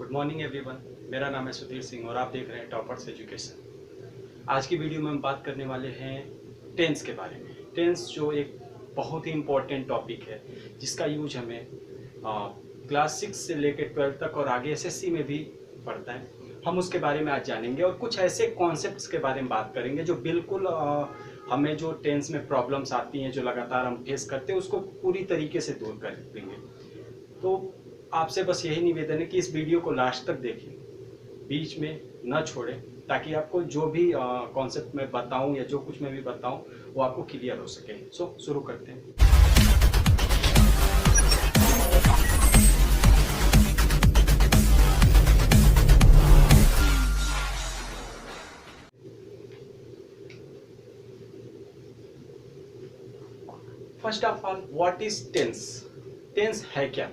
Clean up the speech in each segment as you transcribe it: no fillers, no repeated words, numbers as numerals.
Good morning everyone. मेरा नाम है सुधीर सिंह और आप देख रहे हैं टॉपर्स एजुकेशन। आज की वीडियो में हम बात करने वाले हैं टेंस के बारे में। टेंस जो एक बहुत ही इम्पोर्टेंट टॉपिक है जिसका यूज हमें क्लास 6 से लेकर 12 तक और आगे एसएससी में भी पढ़ता है। हम उसके बारे में आज जानेंगे और कुछ ऐसे कॉन्सेप्ट्स के बारे में बात करेंगे जो बिल्कुल हमें जो टेंस में प्रॉब्लम्स आती हैं, जो लगातार हम फेस करते हैं, उसको पूरी तरीके से दूर कर देंगे। तो आपसे बस यही निवेदन है कि इस वीडियो को लास्ट तक देखें, बीच में न छोड़ें, ताकि आपको जो भी कॉन्सेप्ट मैं बताऊं या जो कुछ मैं भी बताऊं वो आपको क्लियर हो सके। सो शुरू करते हैं। First of all, what is tense? Tense है क्या?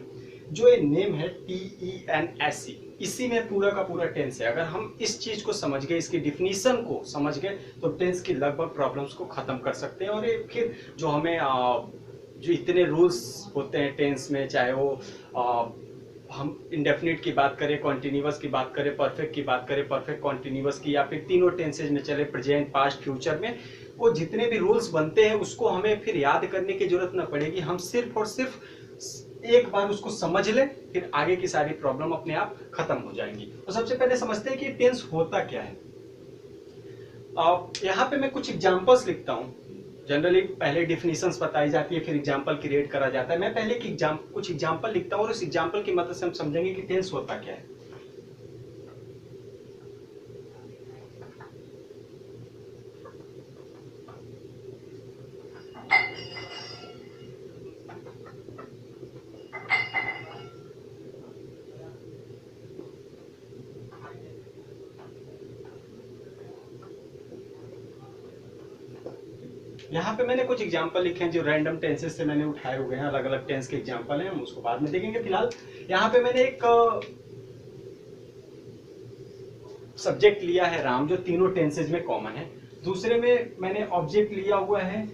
जो ये नेम है TENSE, इसी में पूरा का पूरा टेंस है। अगर हम इस चीज को समझ गए, इसकी डिफिनीशन को समझ गए, तो टेंस की लगभग प्रॉब्लम्स को खत्म कर सकते हैं। और ये फिर जो हमें जो इतने रूल्स होते हैं टेंस में, चाहे वो हम इंडेफिनिट की बात करें, कॉन्टिन्यूअस की बात करें, परफेक्ट की बात करें, परफेक्ट कॉन्टिन्यूअस की, या फिर तीनों टेंसेज में चले, प्रेजेंट, पास्ट, फ्यूचर में, वो जितने भी रूल्स बनते हैं उसको हमें फिर याद करने की जरूरत न पड़ेगी। हम सिर्फ और सिर्फ एक बार उसको समझ ले, फिर आगे की सारी प्रॉब्लम अपने आप खत्म हो जाएंगी। तो सबसे पहले समझते हैं कि टेंस होता क्या है। यहाँ पे मैं कुछ एग्जांपल्स लिखता हूँ। जनरली पहले डिफिनीशंस बताई जाती है, फिर एग्जांपल क्रिएट करा जाता है। मैं पहले कुछ एग्जांपल लिखता हूँ और उस एग्जांपल की मदद से हम समझेंगे कि टेंस होता क्या है। यहाँ पे मैंने कुछ एग्जांपल लिखे हैं जो रैंडम टेंसेस से मैंने उठाए हुए हैं। अलग अलग टेंस के एग्जांपल हैं, हम उसको बाद में देखेंगे। फिलहाल यहाँ पे मैंने एक सब्जेक्ट लिया है राम, जो तीनों टेंसेज में कॉमन है। दूसरे में मैंने ऑब्जेक्ट लिया हुआ है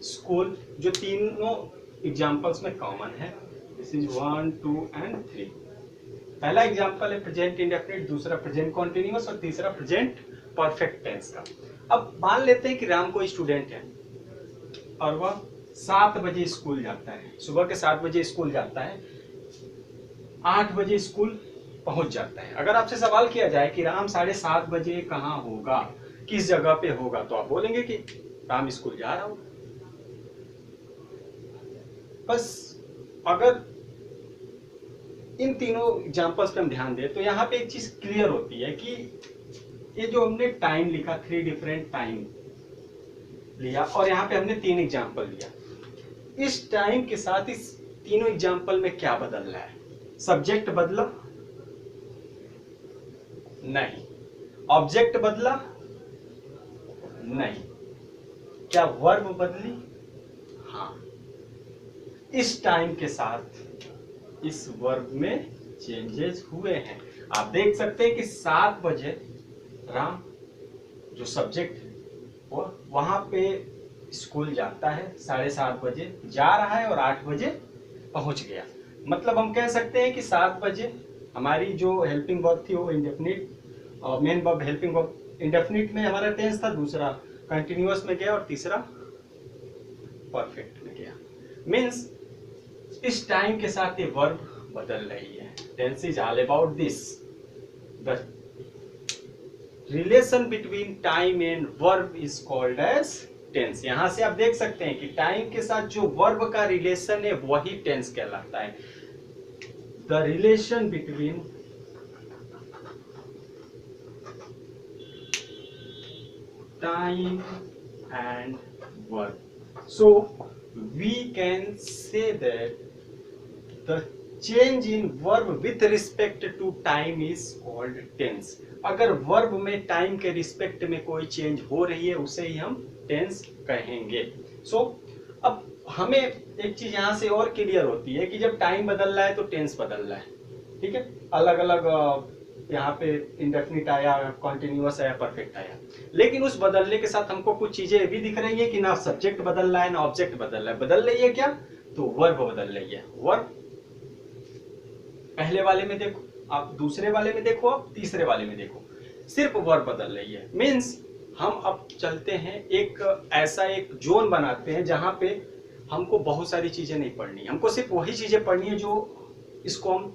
स्कूल, जो तीनों एग्जांपल्स में कॉमन है। This is 1, 2 and 3। पहला एग्जांपल है प्रेजेंट इंडेफिनिट, दूसरा प्रेजेंट कॉन्टिन्यूअस और तीसरा प्रेजेंट परफेक्ट टेंस का। अब मान लेते हैं कि राम कोई स्टूडेंट है और वह 7 बजे स्कूल जाता है। सुबह के 7 बजे स्कूल जाता है, 8 बजे स्कूल पहुंच जाता है। अगर आपसे सवाल किया जाए कि राम 7:30 बजे कहाँ होगा, किस जगह पे होगा, तो आप बोलेंगे कि राम स्कूल जा रहा होगा। बस अगर इन तीनों एग्जांपल्स पे हम ध्यान दें तो यहाँ पे एक चीज क्लियर होती है कि ये जो हमने टाइम लिखा, 3 डिफरेंट टाइम लिया और यहाँ पे हमने 3 एग्जांपल लिया। इस टाइम के साथ इस तीनों एग्जांपल में क्या बदल रहा है? सब्जेक्ट बदला? नहीं। ऑब्जेक्ट बदला? नहीं। क्या वर्ब बदली? हाँ। इस टाइम के साथ इस वर्ब में चेंजेस हुए हैं। आप देख सकते हैं कि 7 बजे राम जो सब्जेक्ट है वो वहां पे स्कूल जाता है, 7:30 बजे जा रहा है और 8 बजे पहुंच गया। मतलब हम कह सकते हैं कि 7 बजे हमारी जो हेल्पिंग वर्ब थी वो indefinite, main verb helping verb indefinite में हमारा टेंस था, दूसरा कंटिन्यूअस में गया और तीसरा परफेक्ट में गया। मीन्स इस टाइम के साथ ये वर्ब बदल रही है। Tense is all about this. The relation between time and verb is called as tense. यहां से आप देख सकते हैं कि टाइम के साथ जो वर्ब का रिलेशन है वही टेंस कहलाता है। The relation between time and verb. So we can say that the change in verb with respect to time is called tense. अगर वर्ब में टाइम के रिस्पेक्ट में कोई चेंज हो रही है उसे ही हम टेंस कहेंगे। सो अब हमें एक चीज यहां से और क्लियर होती है कि जब टाइम बदल रहा है तो टेंस बदल रहा है। ठीक है, अलग अलग यहाँ पे इंडेफिनिट आया, कॉन्टिन्यूअस आया, परफेक्ट आया। लेकिन उस बदलने के साथ हमको कुछ चीजें भी दिख रही है कि ना सब्जेक्ट बदल रहा है ना ऑब्जेक्ट बदल रहा है। बदल रही है क्या? तो वर्ब बदल रही है। वर्ब पहले वाले में देखो, आप दूसरे वाले में देखो, आप तीसरे वाले में देखो, सिर्फ वर्ब बदल रही है। मीन्स हम अब चलते हैं एक ऐसा एक जोन बनाते हैं जहां पे हमको बहुत सारी चीजें नहीं पढ़नी, हमको सिर्फ वही चीजें पढ़नी है जो इसको हम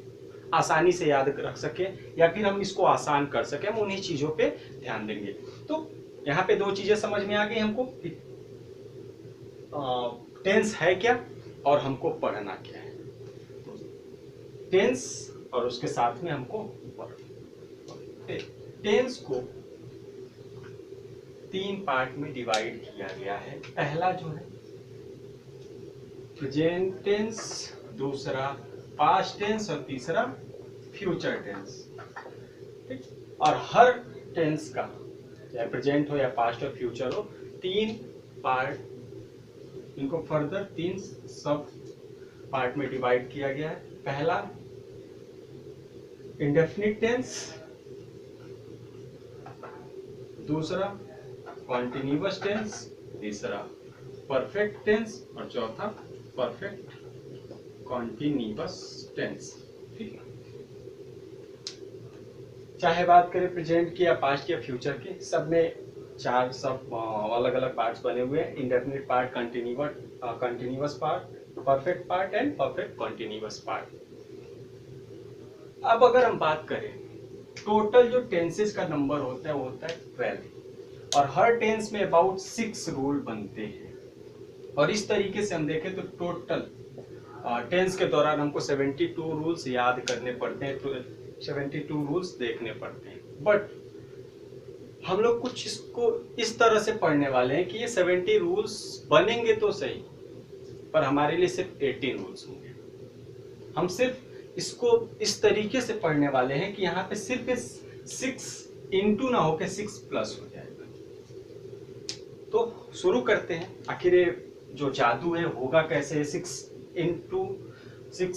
आसानी से याद रख सके या फिर हम इसको आसान कर सके, हम उन्हीं चीजों पे ध्यान देंगे। तो यहाँ पे दो चीजें समझ में आ गई हमको, टेंस है क्या और हमको पढ़ना क्या है। टेंस और उसके साथ में हमको वर्ब। टेंस को 3 पार्ट में डिवाइड किया गया है। पहला जो है प्रेजेंट टेंस, दूसरा पास्ट टेंस और तीसरा फ्यूचर टेंस। ठीक, और हर टेंस का चाहे प्रेजेंट हो या पास्ट और फ्यूचर हो 3 पार्ट, इनको फर्दर 3 सब पार्ट में डिवाइड किया गया है। पहला इंडेफिनिट टेंस, दूसरा कॉन्टिन्यूअस टेंस, तीसरा परफेक्ट टेंस और चौथा परफेक्ट कॉन्टिन्यूअस टेंस। ठीक है, चाहे बात करें प्रेजेंट की या पास्ट की या फ्यूचर की, सब में 4 सब अलग अलग पार्ट्स बने हुए हैं। Indefinite part, continuous part, perfect part and perfect continuous part. अब अगर हम बात करें टोटल जो टेंसेस का नंबर होता है वो होता है 12 और हर टेंस में अबाउट 6 रूल बनते हैं। और इस तरीके से हम देखें तो टोटल टेंस के दौरान हमको 72 रूल्स याद करने पड़ते हैं, तो 72 रूल्स देखने पड़ते हैं। बट हम लोग कुछ इसको इस तरह से पढ़ने वाले हैं कि ये 70 रूल्स बनेंगे तो सही, पर हमारे लिए सिर्फ 18 रूल्स होंगे। हम सिर्फ इसको इस तरीके से पढ़ने वाले हैं कि यहाँ पे सिर्फ 6 इंटू ना होकर 6+ हो जाएगा। तो शुरू करते हैं, आखिर ये जो जादू है होगा कैसे। 12 इंटू 6,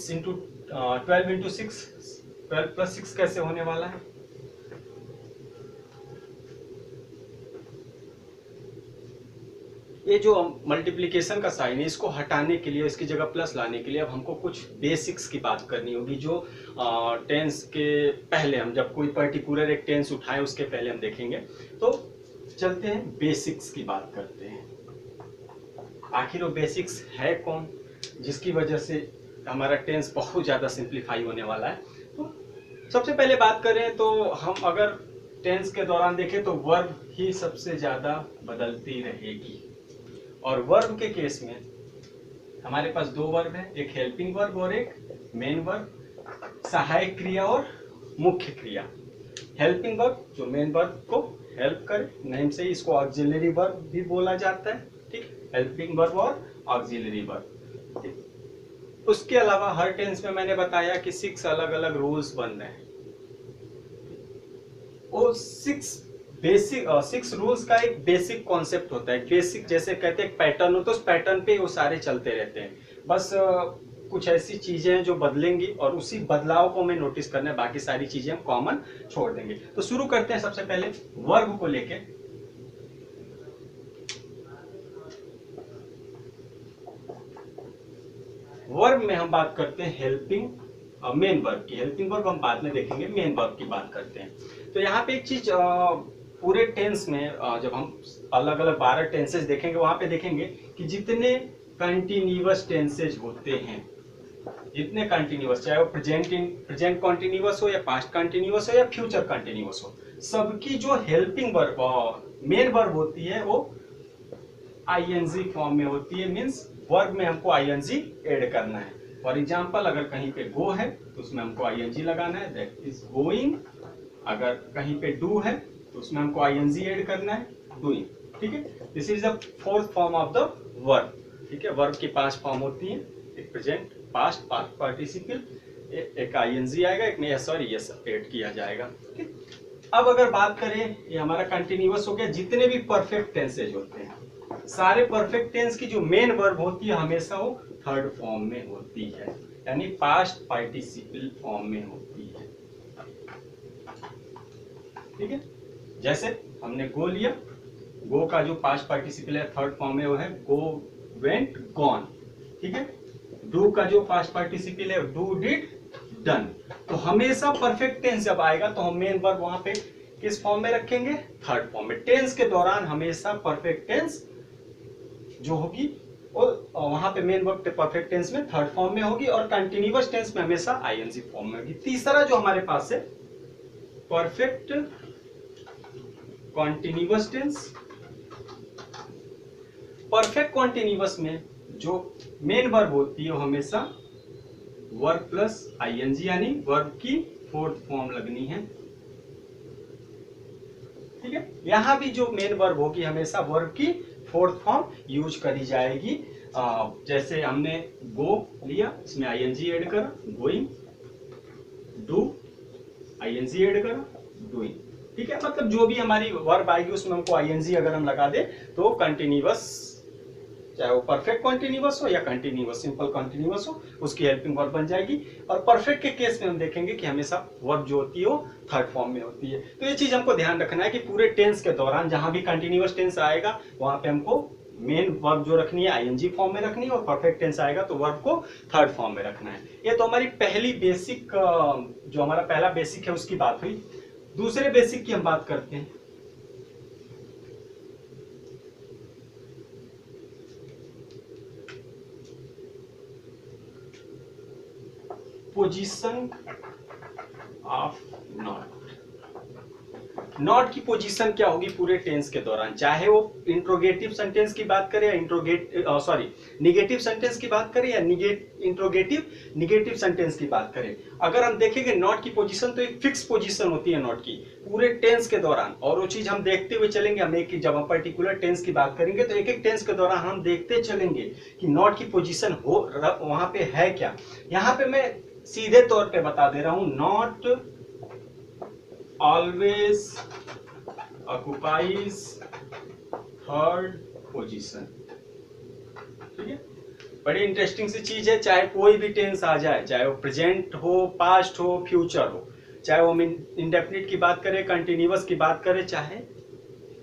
12 + 6 कैसे होने वाला है। ये जो मल्टीप्लिकेशन का साइन है इसको हटाने के लिए, इसकी जगह प्लस लाने के लिए अब हमको कुछ बेसिक्स की बात करनी होगी, जो टेंस के पहले हम जब कोई पर्टिकुलर एक टेंस उठाएं उसके पहले हम देखेंगे। तो चलते हैं बेसिक्स की बात करते हैं। आखिर वो बेसिक्स है कौन जिसकी वजह से हमारा टेंस बहुत ज़्यादा सिंप्लीफाई होने वाला है। तो सबसे पहले बात करें तो हम अगर टेंस के दौरान देखें तो वर्ब ही सबसे ज़्यादा बदलती रहेगी। और वर्ब के केस में हमारे पास 2 वर्ब है, एक हेल्पिंग वर्ब और एक मेन वर्ब, सहायक क्रिया और मुख्य क्रिया। हेल्पिंग वर्ब जो मेन वर्ब को हेल्प करे, नेम से ही इसको ऑक्सिलरी वर्ब भी बोला जाता है। ठीक, हेल्पिंग वर्ब और ऑक्सिलरी वर्ब। उसके अलावा हर टेंस में मैंने बताया कि 6 अलग अलग रूल्स बन रहे हैं। वो 6 रूल्स का एक बेसिक कॉन्सेप्ट होता है। बेसिक जैसे कहते हैं पैटर्न हो, तो उस पैटर्न पे वो सारे चलते रहते हैं। बस कुछ ऐसी चीजें हैं जो बदलेंगी और उसी बदलाव को हमें नोटिस करना है, बाकी सारी चीजें हम कॉमन छोड़ देंगे। तो शुरू करते हैं सबसे पहले वर्ब को लेके। वर्ब में हम बात करते हैं हेल्पिंग मेन वर्ब की। हेल्पिंग वर्ब हम बाद में देखेंगे, मेन वर्ब की बात करते हैं। तो यहाँ पे एक चीज पूरे टेंस में जब हम अलग अलग 12 टेंसेज देखेंगे वहां पे देखेंगे कि जितने कंटिन्यूअस टेंसेज होते हैं, जितने कंटिन्यूअस, चाहे वो प्रेजेंट कंटिन्यूअस हो या पास्ट कंटिन्यूअस हो या फ्यूचर कंटिन्यूअस हो, सबकी जो हेल्पिंग वर्ब मेन वर्ब होती है वो आईएनजी फॉर्म में होती है। मीन्स वर्ब में हमको आईएनजी ऐड करना है। फॉर एग्जाम्पल अगर कहीं पे गो है तो उसमें हमको आईएनजी लगाना है, दैट इज गोइंग। अगर कहीं पे डू है तो उसमें हमको आईएनजी ऐड करना है, डूइंग। ठीक है, this is the 4th form of the verb. ठीक है, वर्ब की 5 फॉर्म होती है, एक प्रेजेंट, पास्ट पार्टिसिपल, एक आईएनजी आएगा, एक में एस और एस ऐड किया जाएगा। ठीक, अब अगर बात करें, ये हमारा कंटिन्यूअस हो गया। जितने भी परफेक्ट टेंसेज होते हैं, सारे परफेक्ट टेंस की जो मेन वर्ब होती है हमेशा वो 3rd फॉर्म में होती है, यानी पास्ट पार्टिसिपल फॉर्म में होती है। ठीक है, जैसे हमने गो लिया, गो का जो पास्ट पार्टिसिपल है 3rd फॉर्म में वो है गो, वेंट, गॉन। ठीक है, डू का जो पास्ट पार्टिसिपल है डू, डिड, डन। तो हमेशा परफेक्ट टेंस जब आएगा तो हम मेन वर्ब वहां पे किस फॉर्म में रखेंगे, थर्ड फॉर्म में। टेंस के दौरान हमेशा परफेक्ट टेंस जो होगी और वहां पे मेन वर्ब परफेक्ट टेंस में थर्ड फॉर्म में होगी और कंटिन्यूअस टेंस में हमेशा आईएनजी फॉर्म में होगी। तीसरा जो हमारे पास है perfect continuous tense. Perfect continuous में जो मेन वर्ब होती है वो हमेशा वर्ब प्लस आईएनजी यानी वर्ब की फोर्थ फॉर्म लगनी है, ठीक है। यहां भी जो मेन वर्ब होगी हमेशा वर्ब की फोर्थ फॉर्म यूज करी जाएगी। जैसे हमने गो लिया, इसमें आईएनजी ऐड करा, गोइंग, डू आईएनजी ऐड करा, डूइंग, ठीक है। मतलब जो भी हमारी वर्ब आएगी उसमें हमको आईएनजी अगर हम लगा दे तो कंटिन्यूअस, चाहे वो परफेक्ट कॉन्टिन्यूअस हो या कंटिन्यूअस सिंपल कॉन्टिन्यूअस हो, उसकी हेल्पिंग वर्ब बन जाएगी। और परफेक्ट के केस में हम देखेंगे कि हमेशा वर्ब जो होती है वो थर्ड फॉर्म में होती है। तो ये चीज हमको ध्यान रखना है कि पूरे टेंस के दौरान जहां भी कंटिन्यूअस टेंस आएगा वहां पे हमको मेन वर्ब जो रखनी है आईएनजी फॉर्म में रखनी है और परफेक्ट टेंस आएगा तो वर्ब को थर्ड फॉर्म में रखना है। ये तो हमारी पहली बेसिक, जो हमारा पहला बेसिक है उसकी बात हुई। दूसरे बेसिक की हम बात करते हैं। Position of not. नॉट की पोजीशन क्या होगी पूरे टेंस के दौरान, चाहे वो इंट्रोगेटिव सेंटेंस की बात करें या निगेटिव सेंटेंस की बात करें या इंट्रोगेटिव निगेटिव सेंटेंस की बात करें। अगर हम देखेंगे नॉट की पोजीशन तो एक फिक्स पोजीशन होती है नॉट की पूरे टेंस के दौरान, और वो चीज हम देखते हुए चलेंगे। हम एक जब हम पर्टिकुलर टेंस की बात करेंगे तो एक एक टेंस के दौरान हम देखते चलेंगे कि नॉट की पोजीशन हो वहां पे है क्या। यहाँ पे मैं सीधे तौर पे बता दे रहा हूं, not always occupies third position, ठीक है। बड़ी इंटरेस्टिंग सी चीज है, चाहे कोई भी टेंस आ जाए, चाहे वो प्रेजेंट हो, पास्ट हो, फ्यूचर हो, चाहे वो हम इंडेफिनिट की बात करें, कंटिन्यूअस की बात करें, चाहे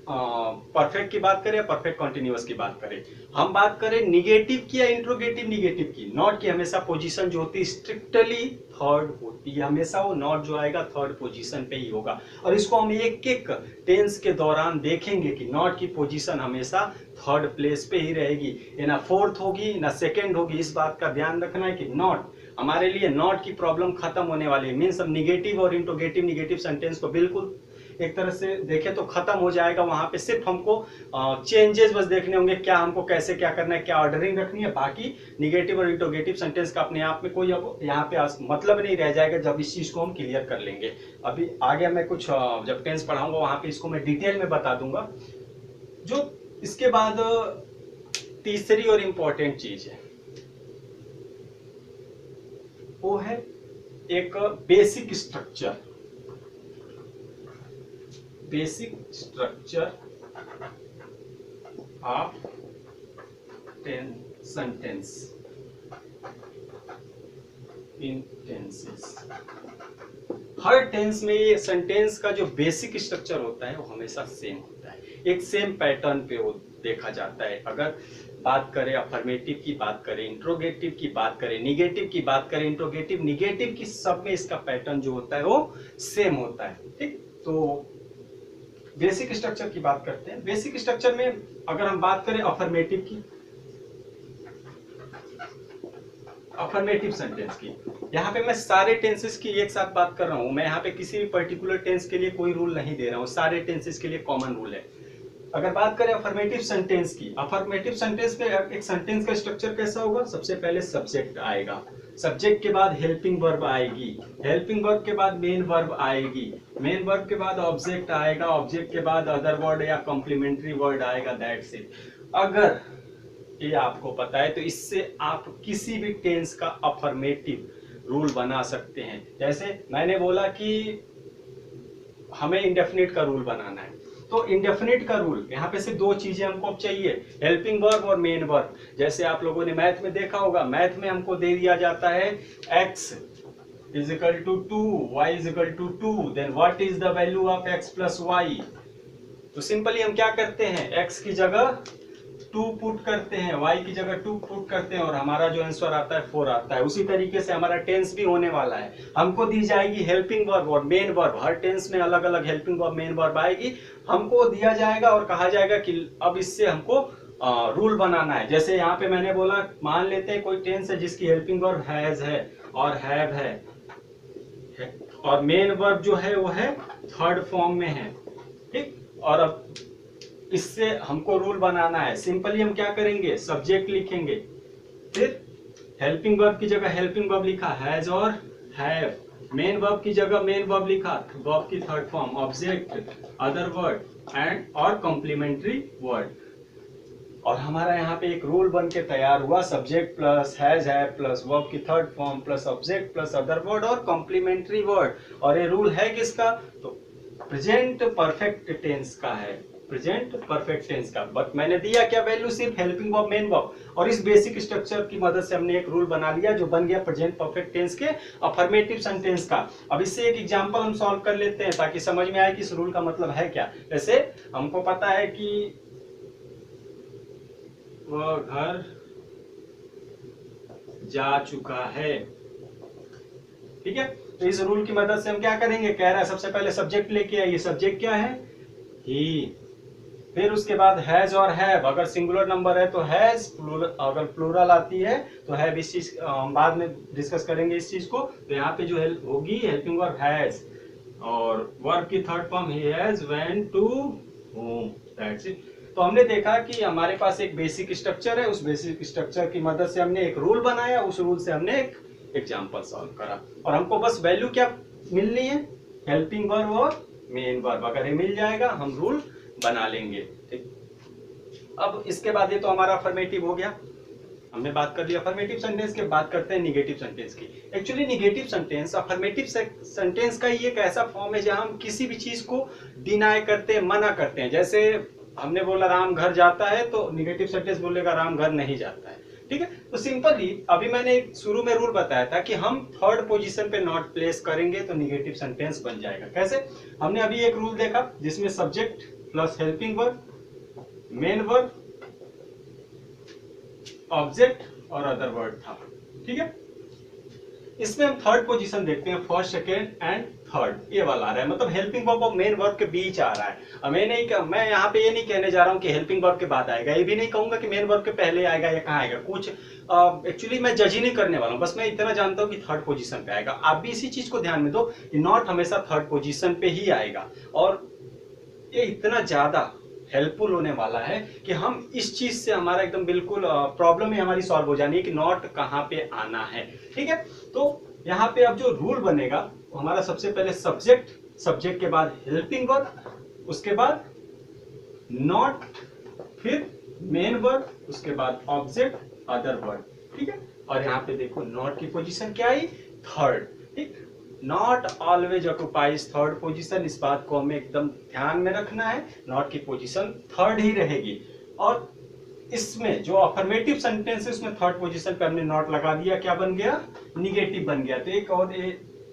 परफेक्ट की बात करें या परफेक्ट कॉन्टिन्यूअस की बात करें। हम बात करें निगेटिव की या इंट्रोगेटिव निगेटिव की, नॉट की हमेशा पोजीशन जो होती है स्ट्रिक्टली थर्ड होती है। हमेशा वो नॉट जो आएगा थर्ड पोजीशन पे ही होगा और इसको हम एक एक टेंस के दौरान देखेंगे कि नॉट की पोजीशन हमेशा थर्ड प्लेस पे ही रहेगी, ना फोर्थ होगी ना सेकेंड होगी। इस बात का ध्यान रखना है कि नॉट हमारे लिए नॉट की प्रॉब्लम खत्म होने वाली है। मीन्स हम निगेटिव और इंट्रोगेटिव निगेटिव सेंटेंस को बिल्कुल एक तरह से देखें तो खत्म हो जाएगा। वहां पे सिर्फ हमको चेंजेस बस देखने होंगे, क्या हमको कैसे क्या करना है, क्या ऑर्डरिंग रखनी है। बाकी निगेटिव और इंट्रोगेटिव सेंटेंस का अपने आप में कोई अब यहाँ पे मतलब नहीं रह जाएगा जब इस चीज को हम क्लियर कर लेंगे। अभी आगे मैं कुछ जब टेंस पढ़ाऊंगा वहां पे इसको मैं डिटेल में बता दूंगा। जो इसके बाद तीसरी और इम्पोर्टेंट चीज है वो है एक basic structure. Basic structure of sentence in tenses. हर टेंस में ये सेंटेंस का जो बेसिक स्ट्रक्चर होता है वो हमेशा सेम होता है, एक सेम पैटर्न पे वो देखा जाता है। अगर बात करें अफर्मेटिव की बात करें, इंट्रोगेटिव की बात करें, निगेटिव की बात करें, इंट्रोगेटिव निगेटिव की, सब में इसका पैटर्न जो होता है वो सेम होता है, ठीक। तो बेसिक स्ट्रक्चर की बात करते हैं। बेसिक स्ट्रक्चर में अगर हम बात करें अफर्मेटिव की, अफर्मेटिव सेंटेंस की, यहाँ पे मैं सारे टेंसेस की एक साथ बात कर रहा हूं। मैं यहाँ पे किसी भी पर्टिकुलर टेंस के लिए कोई रूल नहीं दे रहा हूँ, सारे टेंसेस के लिए कॉमन रूल है। अगर बात करें अफर्मेटिव सेंटेंस की, अफर्मेटिव सेंटेंस में एक सेंटेंस का स्ट्रक्चर कैसा होगा, सबसे पहले सब्जेक्ट आएगा, सब्जेक्ट के बाद हेल्पिंग वर्ब आएगी, हेल्पिंग वर्ब के बाद मेन वर्ब आएगी, मेन वर्ब के बाद ऑब्जेक्ट आएगा, ऑब्जेक्ट के बाद अदर वर्ड या कॉम्प्लीमेंट्री वर्ड आएगा, दैट्स इट। अगर ये आपको पता है तो इससे आप किसी भी टेंस का अफर्मेटिव रूल बना सकते हैं। जैसे मैंने बोला कि हमें इंडेफिनिट का रूल बनाना है, तो इंडेफिनिट का रूल यहाँ पे से दो चीजें हमको चाहिए, हेल्पिंग वर्ब और मेन वर्ब। जैसे आप लोगों ने मैथ में देखा होगा, मैथ में हमको दे दिया जाता है x is equal to 2, y is equal to 2, then what is the value of x plus y। तो सिंपली हम क्या करते हैं, x की जगह 2 पुट करते हैं, y की जगह 2 पुट करते हैं और हमारा जो आंसर आता है 4 आता है। उसी तरीके से हमारा टेंस भी होने वाला है। हमको दी जाएगी हेल्पिंग वर्ब और मेन वर्ब, हर टेंस में अलग अलग हेल्पिंग वर्ब मेन वर्ब आएगी। हमको दिया जाएगा और कहा जाएगा कि अब इससे हमको रूल बनाना है। जैसे यहाँ पे मैंने बोला, मान लेते हैं कोई टेंस है जिसकी हेल्पिंग वर्ब हैज है और हैव है और मेन वर्ब जो है वो है थर्ड फॉर्म में है, ठीक। और अब इससे हमको रूल बनाना है। सिंपली हम क्या करेंगे, सब्जेक्ट लिखेंगे, फिर हेल्पिंग वर्ब की जगह हेल्पिंग वर्ब लिखा हैज और हैव, मेन वर्ब की जगह मेन वर्ब लिखा वर्ब की third form, object, other word and और कॉम्प्लीमेंट्री वर्ड। और हमारा यहाँ पे एक रूल बन के तैयार हुआ, subject plus has have plus verb की third form plus object plus other word or complementary word. और ये रूल है किसका, तो प्रेजेंट परफेक्ट टेंस का है, प्रेजेंट परफेक्ट टेंस का। बट मैंने दिया क्या वैल्यू, सिर्फ हेल्पिंग वर्ब मेन वर्ब, और इस बेसिक स्ट्रक्चर की मदद से हमने एक रूल बना लिया जो बन गया प्रेजेंट परफेक्ट टेंस के अफर्मेटिव सेंटेंस का। अब इससे एक एग्जांपल हम सॉल्व कर लेते हैं ताकि समझ में आए कि इस रूल का मतलब है क्या। जैसे हमको पता है कि वह घर जा चुका है, ठीक है। तो इस रूल की मदद से हम क्या करेंगे, कह रहा है सबसे पहले सब्जेक्ट लेके आइए, सब्जेक्ट क्या है, ही। फिर उसके बाद हैज और हैव, अगर सिंगुलर नंबर है तो हैज, अगर प्लूरल आती है तो हैव। इस चीज हम बाद में डिस्कस करेंगे इस चीज को। तो यहाँ पे जो होगी हेल्पिंग वर्ब हैज और वर्ब की थर्ड फॉर्म ही has went to home, that's it. तो हमने देखा कि हमारे पास एक बेसिक स्ट्रक्चर है, उस बेसिक स्ट्रक्चर की मदद से हमने एक रूल बनाया, उस रूल से हमने एक एग्जांपल सॉल्व करा और हमको बस वैल्यू क्या मिलनी है, हेल्पिंग वर्ब और मेन वर्ब। अगर ये मिल जाएगा हम रूल बना लेंगे, ठीक। अब इसके बाद ये तो हमारा अफर्मेटिव हो गया, हमने बात कर ली अफर्मेटिव सेंटेंस के। बात करते हैं निगेटिव सेंटेंस की। Actually negative sentence affirmative sentence का ही एक ऐसा फॉर्म है जहां हम किसी भी चीज को डिनाई करते हैं, मना करते हैं। जैसे हमने बोला राम घर जाता है, तो निगेटिव सेंटेंस बोलेगा राम घर नहीं जाता है, ठीक है। तो सिंपली अभी मैंने शुरू में रूल बताया था कि हम थर्ड पोजीशन पे नॉट प्लेस करेंगे तो निगेटिव सेंटेंस बन जाएगा। कैसे, हमने अभी एक रूल देखा जिसमें subject plus helping verb, main verb, object और अदर वर्ड था, ठीक है। इसमें हम थर्ड पोजीशन देखते हैं, फर्स्ट, सेकेंड एंड थर्ड, ये वाला आ रहा है, मतलब हेल्पिंग वर्ब और मेन वर्ब के बीच आ रहा है। अब मैं यहाँ पे ये नहीं कहने जा रहा हूँ कि हेल्पिंग वर्ब के बाद आएगा, ये भी नहीं कहूंगा कि मेन वर्ब के पहले आएगा या कहाँ आएगा, कुछ एक्चुअली मैं जज ही नहीं करने वाला हूँ। बस मैं इतना जानता हूँ कि थर्ड पोजीशन पे आएगा। आप भी इसी चीज को ध्यान में दो कि नॉट हमेशा थर्ड पोजीशन पे ही आएगा। और ये इतना ज्यादा हेल्पफुल होने वाला है कि हम इस चीज से हमारा एकदम बिल्कुल प्रॉब्लम है हमारी सॉल्व हो जानी है कि नॉट कहाँ पे आना है, ठीक है। तो यहाँ पे अब जो रूल बनेगा हमारा, सबसे पहले सब्जेक्ट, सब्जेक्ट के बाद हेल्पिंग वर्ब, उसके बाद नॉट, फिर मेन वर्ब, उसके बाद ऑब्जेक्ट, अदर वर्ड, ठीक है। और यहाँ पे देखो नॉट की पोजीशन क्या आई, थर्ड, ठीक। Not always occupies third position, इस बात को हमें एकदम ध्यान में रखना है, नॉट की पोजीशन थर्ड ही रहेगी। और इसमें जो अफर्मेटिव सेंटेंस है उसमें थर्ड पोजीशन पे हमने नॉट लगा दिया, क्या बन गया, निगेटिव बन गया। तो एक और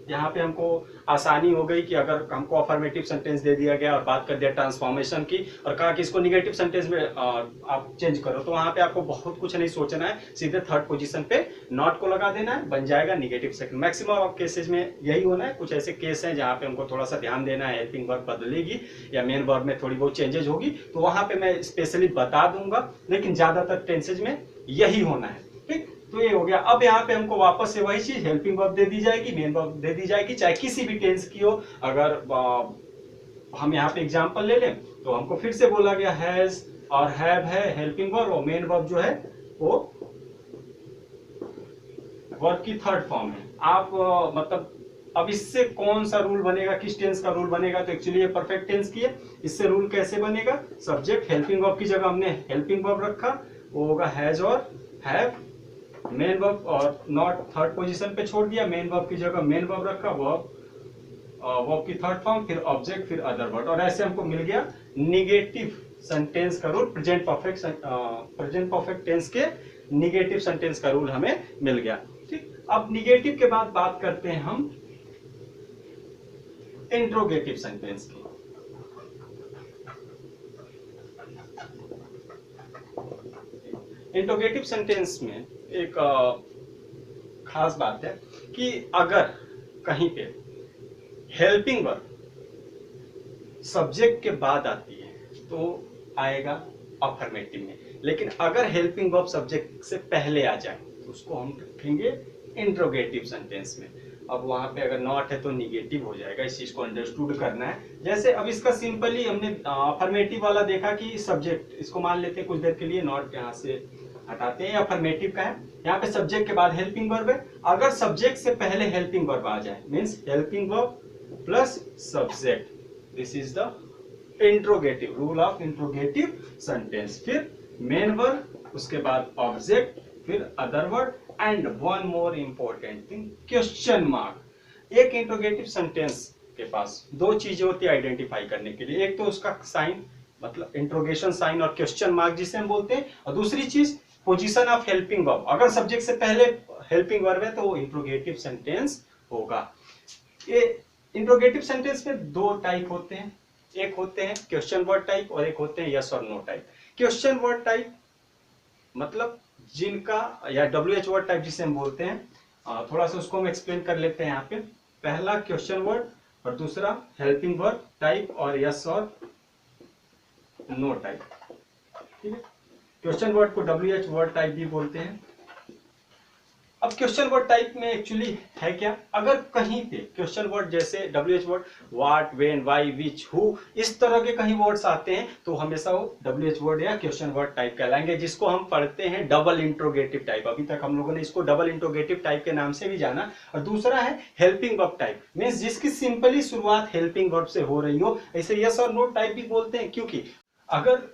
यहाँ पे हमको आसानी हो गई कि अगर हमको अफर्मेटिव सेंटेंस दे दिया गया और बात कर दिया ट्रांसफॉर्मेशन की और कहा कि इसको निगेटिव सेंटेंस में आप चेंज करो, तो वहां पे आपको बहुत कुछ नहीं सोचना है, सीधे थर्ड पोजीशन पे नॉट को लगा देना है, बन जाएगा negative sentence. Maximum of cases में यही होना है। कुछ ऐसे केस हैं जहाँ पे हमको थोड़ा सा ध्यान देना है, हेल्पिंग वर्ब बदलेगी या मेन वर्ब में थोड़ी बहुत चेंजेस होगी, तो वहां पे मैं स्पेशली बता दूंगा, लेकिन ज्यादातर टेंसेज में यही होना है, ठीक। तो ये हो गया। अब यहाँ पे हमको वापस से वही चीज, हेल्पिंग वर्ब दे दी जाएगी, मेन वर्ब दे दी जाएगी, चाहे किसी भी टेंस की हो। अगर हम यहाँ पे एग्जांपल ले लें तो हमको फिर से बोला गया हैज और हैव है हेल्पिंग वर्ब, और मेन वर्ब जो है वो वर्ब की थर्ड फॉर्म है। आप मतलब अब इससे कौन सा रूल बनेगा, किस टेंस का रूल बनेगा, तो एक्चुअली ये परफेक्ट टेंस की है। इससे रूल कैसे बनेगा, सब्जेक्ट हेल्पिंग वर्ब की जगह हमने हेल्पिंग वर्ब रखा, वो होगा हैज और हैव, मेन वर्ब और नॉट थर्ड पोजीशन पे छोड़ दिया, मेन वर्ब की जगह मेन वर्ब रखा, वर्ब की थर्ड फॉर्म, फिर ऑब्जेक्ट, फिर अदर वर्ड। और ऐसे हमको मिल गया निगेटिव सेंटेंस का रूल, प्रेजेंट परफेक्ट टेंस के निगेटिव सेंटेंस का रूल हमें मिल गया, ठीक। अब निगेटिव के बाद बात करते हैं हम इंट्रोगेटिव सेंटेंस की। इंट्रोगेटिव सेंटेंस में एक खास बात है कि अगर कहीं पे हेल्पिंग वर्ब सब्जेक्ट के बाद आती है तो आएगा अफर्मेटिव में, लेकिन अगर हेल्पिंग वर्ब सब्जेक्ट से पहले आ जाए तो उसको हम रखेंगे इंट्रोगेटिव सेंटेंस में। अब वहां पे अगर नॉट है तो निगेटिव हो जाएगा, इस चीज को अंडरस्टूड करना है। जैसे अब इसका सिंपली हमने अफर्मेटिव वाला देखा कि सब्जेक्ट, इसको मान लेते हैं कुछ देर के लिए, नॉट यहाँ से हटाते हैं, अफर्मेटिव का है, यहाँ पे सब्जेक्ट के बाद हेल्पिंग वर्ब है। अगर सब्जेक्ट से पहले हेल्पिंग वर्ब आ जाए means helping verb plus subject, this is the interrogative, rule of interrogative sentence. फिर मेन वर्ब, उसके बाद ऑब्जेक्ट, फिर other word and one more important thing question mark. एक इंट्रोगेटिव सेंटेंस के पास दो चीजें होती है आइडेंटिफाई करने के लिए, एक तो उसका साइन मतलब इंट्रोगेशन साइन और क्वेश्चन मार्क जिसे हम बोलते हैं, और दूसरी चीज पोजीशन ऑफ हेल्पिंग वर्ब। अगर सब्जेक्ट से पहले हेल्पिंग वर्ब है तो वो इंट्रोगेटिव सेंटेंस होगा। ये इंट्रोगेटिव सेंटेंस में दो टाइप होते हैं, एक होते हैं क्वेश्चन वर्ड टाइप और एक होते हैं यस और no type. Question word type मतलब जिनका, या WH वर्ड टाइप जिसे हम बोलते हैं, थोड़ा सा उसको हम एक्सप्लेन कर लेते हैं यहाँ पे। पहला क्वेश्चन वर्ड और दूसरा हेल्पिंग वर्ड टाइप और यस और नो टाइप। ठीक है, क्वेश्चन वर्ड को WH वर्ड टाइप भी बोलते हैं। अब क्वेश्चन वर्ड टाइप में एक्चुअली है क्या, अगर कहीं पे क्वेश्चन वर्ड जैसे WH word what, when, why, which, who, इस तरह के कहीं वर्ड्स आते हैं तो हमेशा वो WH वर्ड या क्वेश्चन वर्ड टाइप कहलाएंगे, जिसको हम पढ़ते हैं डबल इंट्रोगेटिव टाइप। अभी तक हम लोगों ने इसको डबल इंट्रोगेटिव टाइप के नाम से भी जाना। और दूसरा है हेल्पिंग वर्ब टाइप, मीन्स जिसकी सिंपली शुरुआत हेल्पिंग वर्ब से हो रही हो, ऐसे यस और नो टाइप भी बोलते हैं। क्योंकि अगर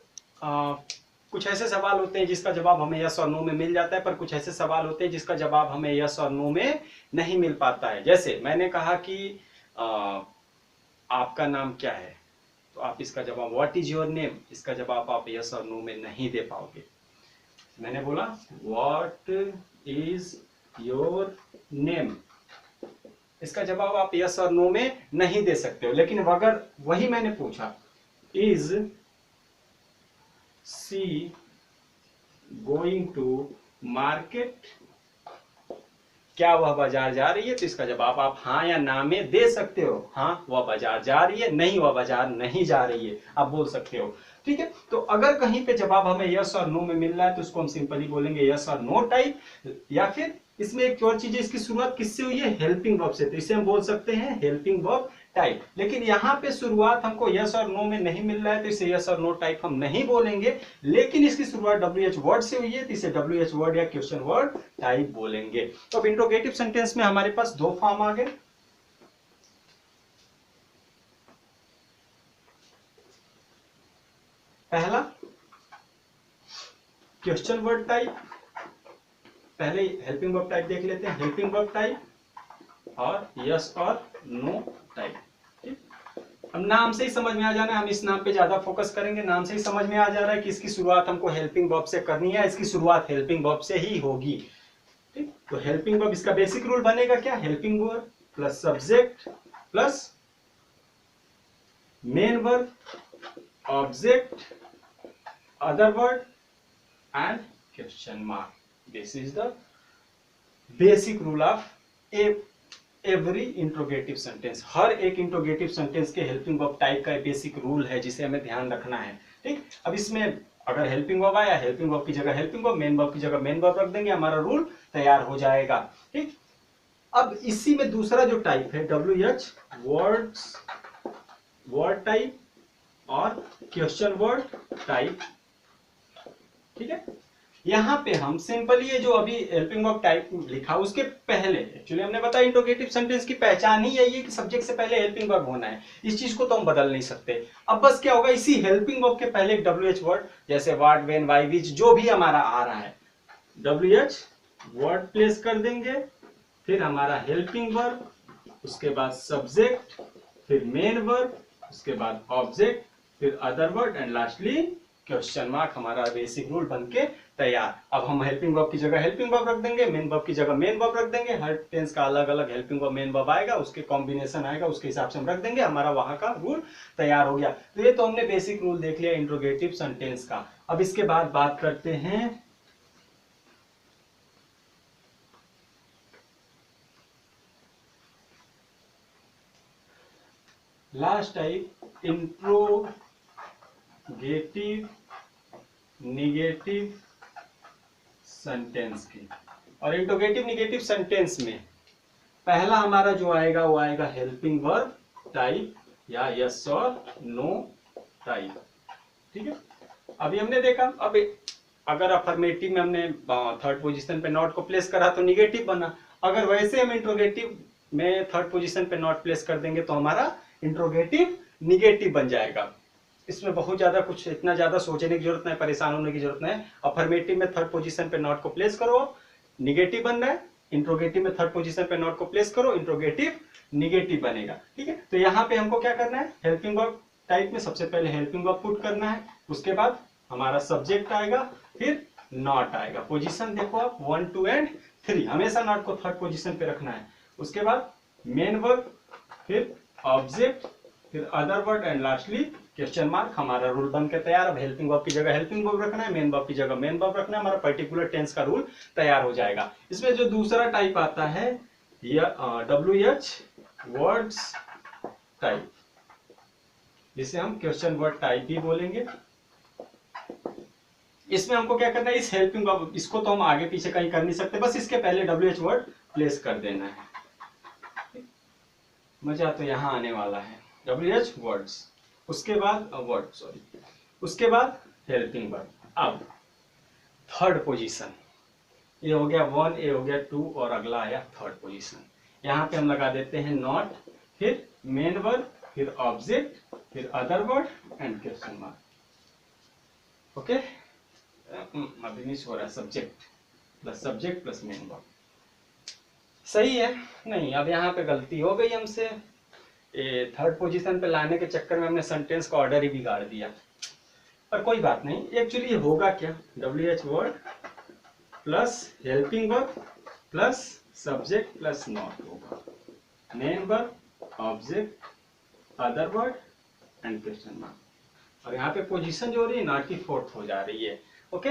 कुछ ऐसे सवाल होते हैं जिसका जवाब हमें यस और नो में मिल जाता है, पर कुछ ऐसे सवाल होते हैं जिसका जवाब हमें यस और नो में नहीं मिल पाता है। जैसे मैंने कहा कि आपका नाम क्या है, तो आप इसका जवाब व्हाट इज योर नेम, इसका जवाब आप यस और नो में नहीं दे पाओगे। मैंने बोला व्हाट इज योर नेम, इसका जवाब आप यस और नो में नहीं दे सकते हो। लेकिन अगर वही मैंने पूछा is she going to market, क्या वह बाजार जा रही है, तो इसका जवाब आप हाँ या ना में दे सकते हो। हाँ वह बाजार जा रही है, नहीं वह बाजार नहीं जा रही है, आप बोल सकते हो। ठीक है, तो अगर कहीं पे जवाब हमें यस और नो में मिल रहा है तो उसको हम सिंपली बोलेंगे यस और नो टाइप। या फिर इसमें एक और चीज है, इसकी शुरुआत किससे हुई है, हेल्पिंग वर्ब से, तो इसे हम बोल सकते हैं हेल्पिंग वर्ब टाइप। लेकिन यहाँ पे शुरुआत हमको यस और नो में नहीं मिल रहा है तो इसे यस और नो टाइप हम नहीं बोलेंगे, लेकिन इसकी शुरुआत WH वर्ड से हुई है तो इसे WH वर्ड या क्वेश्चन वर्ड टाइप बोलेंगे। तो अब इंट्रोगेटिव सेंटेंस में हमारे पास दो फॉर्म आ गए। पहला क्वेश्चन वर्ड टाइप, पहले हेल्पिंग वर्ब टाइप देख लेते हैं, हेल्पिंग वर्ब टाइप और यस और नो टाइप। अब नाम से ही समझ में आ जाना है, हम इस नाम पे ज्यादा फोकस करेंगे। नाम से ही समझ में आ जा रहा है कि इसकी शुरुआत हमको हेल्पिंग वर्ब से करनी है, इसकी शुरुआत हेल्पिंग वर्ब से ही होगी। ठीक, तो हेल्पिंग वर्ब, इसका बेसिक रूल बनेगा क्या, helping verb plus subject plus main verb, object, other word and question mark. This is the basic rule of every interrogative sentence. हर एक इंट्रोगेटिव सेंटेंस के हेल्पिंग वर्ब टाइप का basic rule है जिसे हमें ध्यान रखना है। ठीक, अब इसमें अगर हेल्पिंग वर्ब आया, हेल्पिंग वर्ब की जगह हेल्पिंग वर्ब, मेन वर्ब की जगह मेन वर्ब रख देंगे, हमारा रूल तैयार हो जाएगा। ठीक, अब इसी में दूसरा जो टाइप है WH वर्ड्स वर्ड टाइप और क्वेश्चन वर्ड टाइप। ठीक है, यहाँ पे हम सिंपली ये जो अभी हेल्पिंग वर्ब टाइप लिखा उसके पहले, एक्चुअली हमने बताया इंट्रोगेटिव सेंटेंस की पहचान ही यही है कि सब्जेक्ट से पहले हेल्पिंग वर्ब होना है, इस चीज को तो हम बदल नहीं सकते। अब बस क्या होगा, इसी हेल्पिंग वर्ब के पहले एक WH वर्ड, जैसे व्हाट, व्हेन, व्हाई, व्हिच, जो भी हमारा आ रहा है WH वर्ड प्लेस कर देंगे, फिर हमारा हेल्पिंग वर्ब, उसके बाद सब्जेक्ट, फिर मेन वर्ब, उसके बाद ऑब्जेक्ट, फिर other word and lastly question mark. हमारा बेसिक रूल बनके तैयार। अब हम हेल्पिंग वर्ब की जगह हेल्पिंग वर्ब रख देंगे, मेन वर्ब की जगह मेन वर्ब रख देंगे। हर टेंस का अलग अलग हेल्पिंग वर्ब मेन वर्ब आएगा, उसके कॉम्बिनेशन आएगा, उसके हिसाब से हम रख देंगे, हमारा वहां का रूल तैयार हो गया। तो ये तो हमने बेसिक रूल देख लिया इंट्रोगेटिव सेंटेंस का। अब इसके बाद बात करते हैं last type interrogative negative sentence की। और इंट्रोगेटिव निगेटिव सेंटेंस में पहला हमारा जो आएगा वो आएगा हेल्पिंग वर्ब टाइप या यस और नो टाइप। ठीक है, अभी हमने देखा अब अगर अफर्मेटिव में हमने थर्ड पोजीशन पे नॉट को प्लेस करा तो निगेटिव बना। अगर वैसे हम इंट्रोगेटिव में थर्ड पोजीशन पे नॉट प्लेस कर देंगे तो हमारा इंट्रोगेटिव निगेटिव बन जाएगा। इसमें बहुत ज्यादा कुछ इतना ज्यादा सोचने की जरूरत नहीं, परेशान होने की जरूरत नहीं। अफर्मेटिव में थर्ड पोजीशन पे नॉट को प्लेस करो, निगेटिव बन रहा है। इंट्रोगेटिव में थर्ड पोजीशन पे नॉट को प्लेस करो, इंट्रोगेटिव निगेटिव बनेगा। ठीक है, तो यहाँ पे हमको क्या करना है, हेल्पिंग वर्ब टाइप में सबसे पहले हेल्पिंग वर्ब पुट करना है, उसके बाद हमारा सब्जेक्ट आएगा, फिर नॉट आएगा। पोजीशन देखो आप 1 2 एंड 3, हमेशा नॉट को थर्ड पोजीशन पे रखना है। उसके बाद मेन वर्ब, फिर ऑब्जेक्ट, फिर other word and lastly question mark. हमारा रूल बन के तैयार। अब हेल्पिंग वर्ब की जगह हेल्पिंग वर्ब रखना है, मेन वर्ब की जगह मेन वर्ब रखना है, हमारा पर्टिकुलर टेंस का रूल तैयार हो जाएगा। इसमें जो दूसरा टाइप आता है WH वर्ड्स टाइप, जिसे हम क्वेश्चन वर्ड टाइप ही बोलेंगे। इसमें हमको क्या करना है, इस हेल्पिंग वर्ब इसको तो हम आगे पीछे कहीं कर नहीं सकते, बस इसके पहले WH वर्ड प्लेस कर देना है। मजा तो यहां आने वाला है। WH वर्ड्स, उसके बाद उसके बाद हेल्पिंग वर्ब। अब थर्ड पोजीशन, ये हो गया 1, ये हो गया 2 और अगला आया थर्ड पोजीशन। यहाँ पे हम लगा देते हैं नॉट, फिर मेन वर्ब, फिर ऑब्जेक्ट, फिर other word and question mark. Okay, अभी नहीं हो रहा, सब्जेक्ट प्लस मेन वर्ब। सही है? नहीं, अब यहाँ पे गलती हो गई हमसे, थर्ड पोजीशन पे लाने के चक्कर में हमने सेंटेंस का ऑर्डर ही बिगाड़ दिया। पर कोई बात नहीं, एक्चुअली ये होगा क्या, WH word plus helping verb plus subject plus not होगा, main verb, object, other word and question mark. और यहाँ पे पोजीशन जो हो रही है नॉट की फोर्थ हो जा रही है। ओके,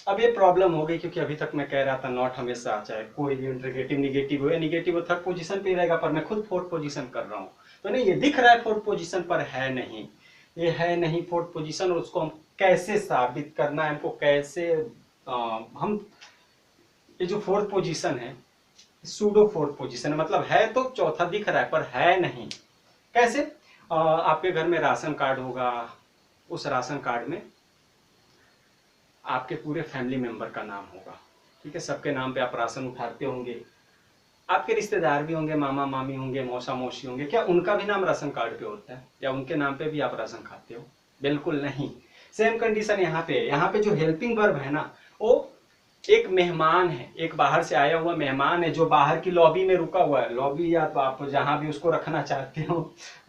अब ये प्रॉब्लम हो गई क्योंकि अभी तक मैं कह रहा था नॉट हमेशा चाहे कोई भी इंट्रोगेटिव निगेटिव हो या निगेटिव हो थर्ड पोजीशन पे रहेगा, पर मैं खुद फोर्थ पोजीशन कर रहा हूँ। तो नहीं, ये दिख रहा है फोर्थ पोजीशन पर है नहीं, ये है नहीं फोर्थ पोजीशन। और उसको हम कैसे साबित करना है, हमको कैसे हम ये जो फोर्थ पोजीशन है सूडो फोर्थ पोजीशन है, मतलब है तो चौथा दिख रहा है पर है नहीं। कैसे? आपके घर में राशन कार्ड होगा, उस राशन कार्ड में आपके पूरे फैमिली मेंबर का नाम होगा। ठीक है, सबके नाम पे आप राशन उठाते होंगे, आपके रिश्तेदार भी होंगे, मामा मामी होंगे, मौसा मौसी होंगे, क्या उनका भी नाम राशन कार्ड पे होता है या उनके नाम पे भी आप राशन खाते हो? बिल्कुल नहीं। सेम कंडीशन यहाँ पे जो हेल्पिंग वर्ब है ना, वो एक मेहमान है, एक बाहर से आया हुआ मेहमान है जो बाहर की लॉबी में रुका हुआ है, लॉबी या तो आप जहां भी उसको रखना चाहते हो,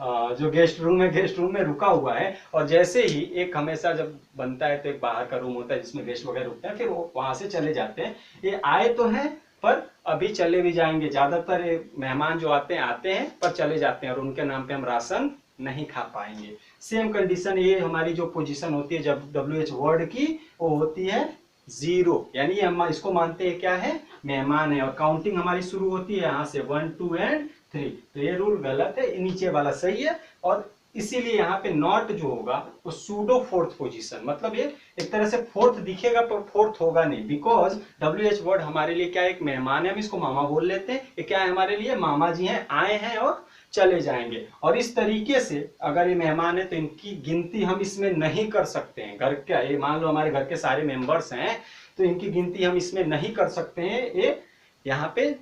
जो गेस्ट रूम है गेस्ट रूम में रुका हुआ है। और जैसे ही एक हमेशा जब बनता है तो एक बाहर का रूम होता है जिसमें गेस्ट वगैरह रुकते हैं, फिर वो वहां से चले जाते हैं। ये आए तो हैं पर अभी चले भी जाएंगे, ज्यादातर मेहमान जो आते हैं पर चले जाते हैं और उनके नाम पे हम राशन नहीं खा पाएंगे। सेम कंडीशन ये हमारी जो पोजीशन होती है जब WH वर्ड की, वो होती है 0, यानी हम इसको मानते हैं क्या है, मेहमान है। और काउंटिंग हमारी शुरू होती है यहाँ से 1 2 एंड 3। तो ये रूल गलत है, नीचे वाला सही है। और इसीलिए यहाँ पे नॉट जो होगा वो सूडो फोर्थ पोजीशन, मतलब ये एक तरह से फोर्थ दिखेगा पर फोर्थ होगा नहीं, बिकॉज WH वर्ड हमारे लिए क्या है, एक मेहमान है, हम इसको मामा बोल लेते हैं। ये क्या है हमारे लिए, मामा जी हैं, आए हैं और चले जाएंगे। और इस तरीके से अगर ये मेहमान है तो इनकी गिनती हम इसमें नहीं कर सकते हैं। घर का ये मान लो हमारे घर के सारे मेंबर्स हैं तो इनकी गिनती हम इसमें नहीं कर सकते हैं। ये यहाँ पे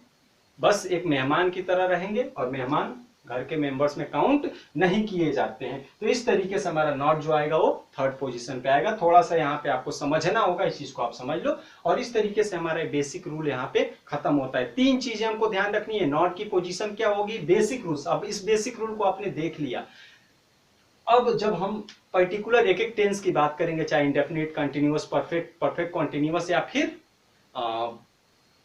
बस एक मेहमान की तरह रहेंगे और मेहमान घर के मेंबर्स में काउंट नहीं किए जाते हैं। तो इस तरीके से हमारा नॉट जो आएगा वो थर्ड पोजीशन पे आएगा। थोड़ा सा यहाँ पे आपको समझना होगा, इस चीज को आप समझ लो। और इस तरीके से हमारा बेसिक रूल यहाँ पे खत्म होता है। 3 चीजें हमको ध्यान रखनी है, नॉट की पोजीशन क्या होगी, बेसिक रूल्स। अब इस बेसिक रूल को आपने देख लिया। अब जब हम पर्टिकुलर एक एक टेंस की बात करेंगे, चाहे इंडेफिनिट, कंटिन्यूअस, परफेक्ट कॉन्टिन्यूअस या फिर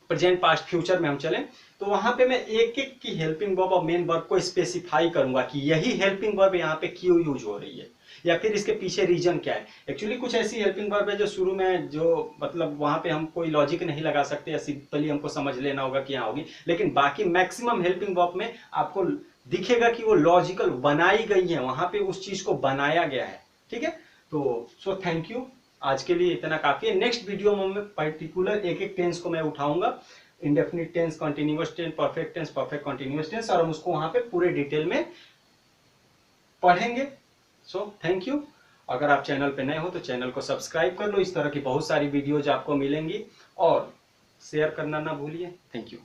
प्रेजेंट, पास्ट, फ्यूचर में हम चलें, तो वहां पे मैं एक एक की हेल्पिंग वर्ब और मेन वर्ब को स्पेसिफाई करूंगा कि यही हेल्पिंग वर्ब यहाँ पे क्यों यूज हो रही है या फिर इसके पीछे रीजन क्या है। एक्चुअली कुछ ऐसी हेल्पिंग वर्ब है जो शुरू में जो मतलब वहां पे हम कोई लॉजिक नहीं लगा सकते या सिंपली हमको समझ लेना होगा कि यहाँ होगी, लेकिन बाकी मैक्सिमम हेल्पिंग वर्ब में आपको दिखेगा कि वो लॉजिकल बनाई गई है, वहां पे उस चीज को बनाया गया है। ठीक है, तो सो थैंक यू, आज के लिए इतना काफी है। नेक्स्ट वीडियो में मैं पर्टिकुलर एक एक टेंस को मैं उठाऊंगा, indefinite tense, continuous tense, perfect continuous tense, और हम उसको वहां पे पूरे डिटेल में पढ़ेंगे। So thank you. अगर आप चैनल पे नए हो तो चैनल को सब्सक्राइब कर लो, इस तरह की बहुत सारी वीडियोज आपको मिलेंगी, और शेयर करना ना भूलिए। Thank you.